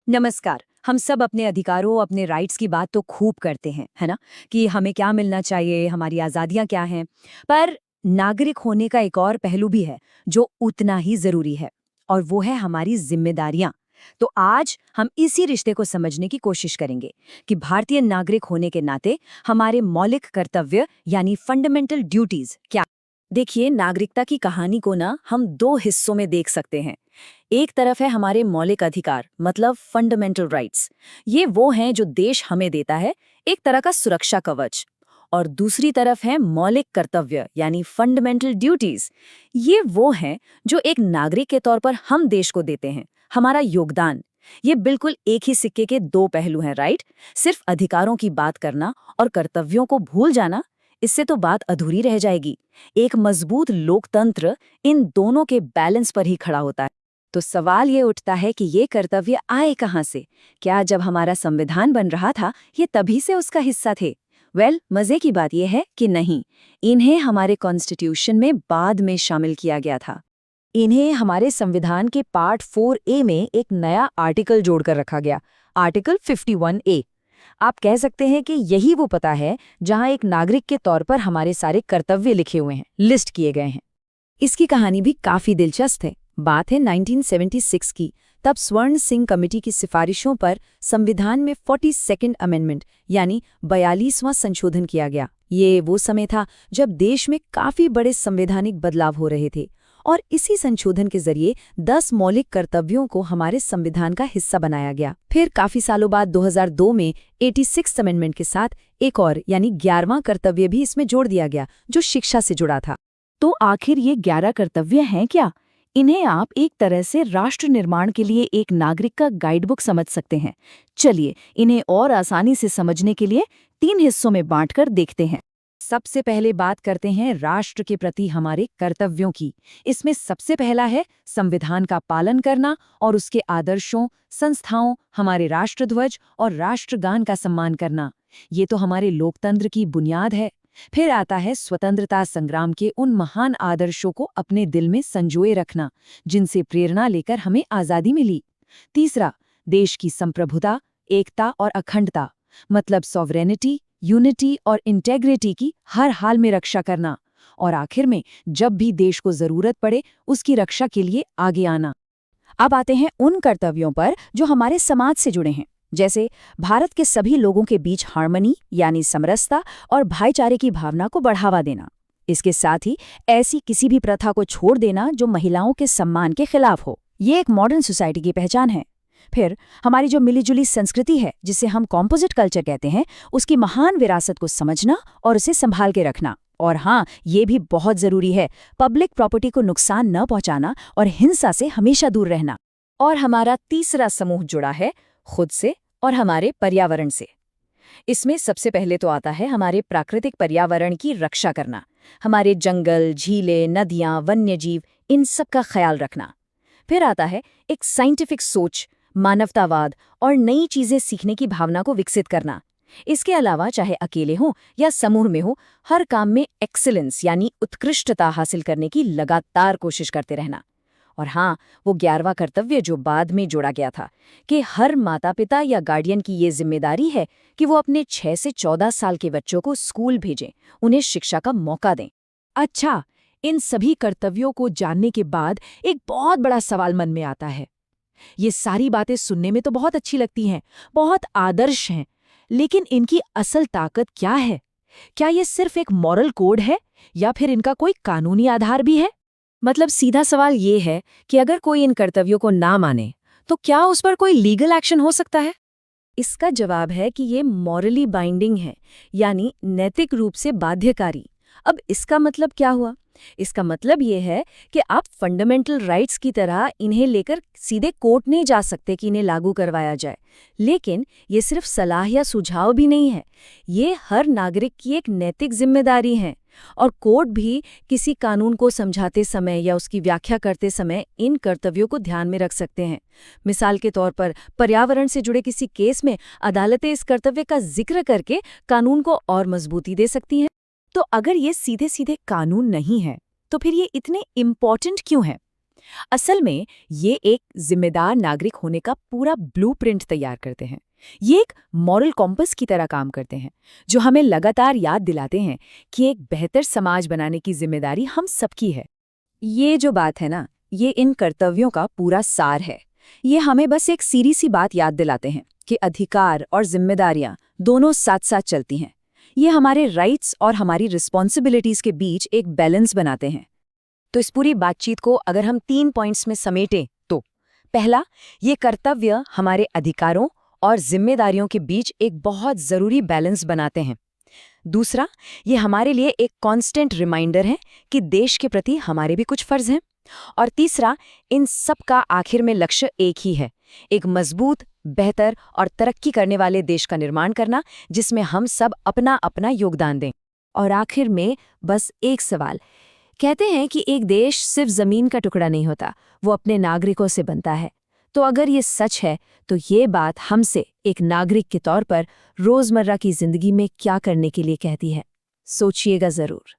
नमस्कार। हम सब अपने अधिकारों, अपने राइट्स की बात तो खूब करते हैं, है ना? कि हमें क्या मिलना चाहिए, हमारी आज़ादियाँ क्या हैं। पर नागरिक होने का एक और पहलू भी है, जो उतना ही ज़रूरी है, और वो है हमारी ज़िम्मेदारियाँ। तो आज हम इसी रिश्ते को समझने की कोशिश करेंगे कि भारतीय नागरिक होने के नाते हमारे मौलिक कर्तव्य यानी फंडामेंटल ड्यूटीज़ क्या। देखिए, नागरिकता की कहानी को ना हम दो हिस्सों में देख सकते हैं। एक तरफ है हमारे मौलिक अधिकार मतलब फंडामेंटल राइट्स। ये वो हैं जो देश हमें देता है, एक तरह का सुरक्षा कवच। और दूसरी तरफ है मौलिक कर्तव्य यानी फंडामेंटल ड्यूटीज। ये वो हैं जो एक नागरिक के तौर पर हम देश को देते हैं, हमारा योगदान। ये बिल्कुल एक ही सिक्के के दो पहलू हैं, राइट? सिर्फ अधिकारों की बात करना और कर्तव्यों को भूल जाना, इससे तो बात अधूरी रह जाएगी। एक मजबूत लोकतंत्र इन दोनों के बैलेंस पर ही खड़ा होता है। तो सवाल ये उठता है कि ये कर्तव्य आए कहाँ से? क्या जब हमारा संविधान बन रहा था, ये तभी से उसका हिस्सा थे? मजे की बात यह है कि नहीं, इन्हें हमारे कॉन्स्टिट्यूशन में बाद में शामिल किया गया था। इन्हें हमारे संविधान के पार्ट 4A में एक नया आर्टिकल जोड़कर रखा गया, आर्टिकल 51A। आप कह सकते हैं कि यही वो पता है जहां एक नागरिक के तौर पर हमारे सारे कर्तव्य लिखे हुए हैं, लिस्ट किए गए हैं। इसकी कहानी भी काफी दिलचस्प है। बात है 1976 की। तब स्वर्ण सिंह कमेटी की सिफारिशों पर संविधान में 42nd अमेंडमेंट यानी 42वां संशोधन किया गया। ये वो समय था जब देश में काफी बड़े संवैधानिक बदलाव हो रहे थे, और इसी संशोधन के जरिए 10 मौलिक कर्तव्यों को हमारे संविधान का हिस्सा बनाया गया। फिर काफी सालों बाद 2002 में 86 अमेंडमेंट के साथ एक और यानी 11वां कर्तव्य भी इसमें जोड़ दिया गया, जो शिक्षा से जुड़ा था। तो आखिर ये 11 कर्तव्य हैं क्या? इन्हें आप एक तरह से राष्ट्र निर्माण के लिए एक नागरिक का गाइडबुक समझ सकते हैं। चलिए, इन्हें और आसानी से समझने के लिए 3 हिस्सों में बांटकर देखते हैं। सबसे पहले बात करते हैं राष्ट्र के प्रति हमारे कर्तव्यों की। इसमें सबसे पहला है संविधान का पालन करना और उसके आदर्शों, संस्थाओं, हमारे राष्ट्रध्वज और राष्ट्रगान का सम्मान करना। ये तो हमारे लोकतंत्र की बुनियाद है। फिर आता है स्वतंत्रता संग्राम के उन महान आदर्शों को अपने दिल में संजोए रखना, जिनसे प्रेरणा लेकर हमें आजादी मिली। तीसरा, देश की संप्रभुता, एकता और अखंडता, मतलब सॉवरेनिटी, यूनिटी और इंटेग्रिटी की हर हाल में रक्षा करना। और आखिर में, जब भी देश को जरूरत पड़े, उसकी रक्षा के लिए आगे आना। अब आते हैं उन कर्तव्यों पर जो हमारे समाज से जुड़े हैं, जैसे भारत के सभी लोगों के बीच हार्मनी यानी समरसता और भाईचारे की भावना को बढ़ावा देना। इसके साथ ही ऐसी किसी भी प्रथा को छोड़ देना जो महिलाओं के सम्मान के खिलाफ हो। ये एक मॉडर्न सोसाइटी की पहचान है। फिर हमारी जो मिलीजुली संस्कृति है, जिसे हम कॉम्पोजिट कल्चर कहते हैं, उसकी महान विरासत को समझना और उसे संभाल के रखना। और हाँ, ये भी बहुत जरूरी है, पब्लिक प्रॉपर्टी को नुकसान न पहुंचाना और हिंसा से हमेशा दूर रहना। और हमारा तीसरा समूह जुड़ा है खुद से और हमारे पर्यावरण से। इसमें सबसे पहले तो आता है हमारे प्राकृतिक पर्यावरण की रक्षा करना, हमारे जंगल, झीलें, नदियां, वन्यजीव, इन सब का ख्याल रखना। फिर आता है एक साइंटिफिक सोच, मानवतावाद और नई चीजें सीखने की भावना को विकसित करना। इसके अलावा चाहे अकेले हो या समूह में हो, हर काम में एक्सीलेंस यानी उत्कृष्टता हासिल करने की लगातार कोशिश करते रहना। और हाँ, वो 11वां कर्तव्य जो बाद में जोड़ा गया था कि हर माता पिता या गार्डियन की ये जिम्मेदारी है कि वो अपने 6 से 14 साल के बच्चों को स्कूल भेजें, उन्हें शिक्षा का मौका दें। अच्छा, इन सभी कर्तव्यों को जानने के बाद एक बहुत बड़ा सवाल मन में आता है। ये सारी बातें सुनने में तो बहुत अच्छी लगती हैं, बहुत आदर्श हैं, लेकिन इनकी असल ताकत क्या है? क्या ये सिर्फ एक मॉरल कोड है या फिर इनका कोई कानूनी आधार भी है? मतलब सीधा सवाल ये है कि अगर कोई इन कर्तव्यों को ना माने, तो क्या उस पर कोई लीगल एक्शन हो सकता है? इसका जवाब है कि ये मॉरली बाइंडिंग है, यानी नैतिक रूप से बाध्यकारी। अब इसका मतलब क्या हुआ? इसका मतलब ये है कि आप फंडामेंटल राइट्स की तरह इन्हें लेकर सीधे कोर्ट नहीं जा सकते कि इन्हें लागू करवाया जाए। लेकिन ये सिर्फ सलाह या सुझाव भी नहीं है, ये हर नागरिक की एक नैतिक जिम्मेदारी है। और कोर्ट भी किसी कानून को समझाते समय या उसकी व्याख्या करते समय इन कर्तव्यों को ध्यान में रख सकते हैं। मिसाल के तौर पर पर्यावरण से जुड़े किसी केस में अदालतें इस कर्तव्य का जिक्र करके कानून को और मजबूती दे सकती हैं। तो अगर ये सीधे सीधे कानून नहीं है, तो फिर ये इतने इम्पॉर्टेंट क्यों है? असल में ये एक जिम्मेदार नागरिक होने का पूरा ब्लूप्रिंट तैयार करते हैं। ये एक मॉरल कॉम्पस की तरह काम करते हैं, जो हमें लगातार याद दिलाते हैं कि एक बेहतर समाज बनाने की जिम्मेदारी हम सबकी है। ये जो बात है ना, ये इन कर्तव्यों का पूरा सार है। ये हमें बस एक सीधी सी बात याद दिलाते हैं कि अधिकार और जिम्मेदारियां दोनों साथ साथ चलती हैं। ये हमारे राइट्स और हमारी रिस्पॉन्सिबिलिटीज के बीच एक बैलेंस बनाते हैं। तो इस पूरी बातचीत को अगर हम 3 पॉइंट्स में समेटें तो पहला, ये कर्तव्य हमारे अधिकारों और जिम्मेदारियों के बीच एक बहुत ज़रूरी बैलेंस बनाते हैं। दूसरा, ये हमारे लिए एक कांस्टेंट रिमाइंडर है कि देश के प्रति हमारे भी कुछ फर्ज हैं। और तीसरा, इन सब का आखिर में लक्ष्य एक ही है, एक मजबूत, बेहतर और तरक्की करने वाले देश का निर्माण करना, जिसमें हम सब अपना अपना योगदान दें। और आखिर में बस एक सवाल, कहते हैं कि एक देश सिर्फ जमीन का टुकड़ा नहीं होता, वो अपने नागरिकों से बनता है। तो अगर ये सच है, तो ये बात हमसे एक नागरिक के तौर पर रोजमर्रा की जिंदगी में क्या करने के लिए कहती है? सोचिएगा जरूर।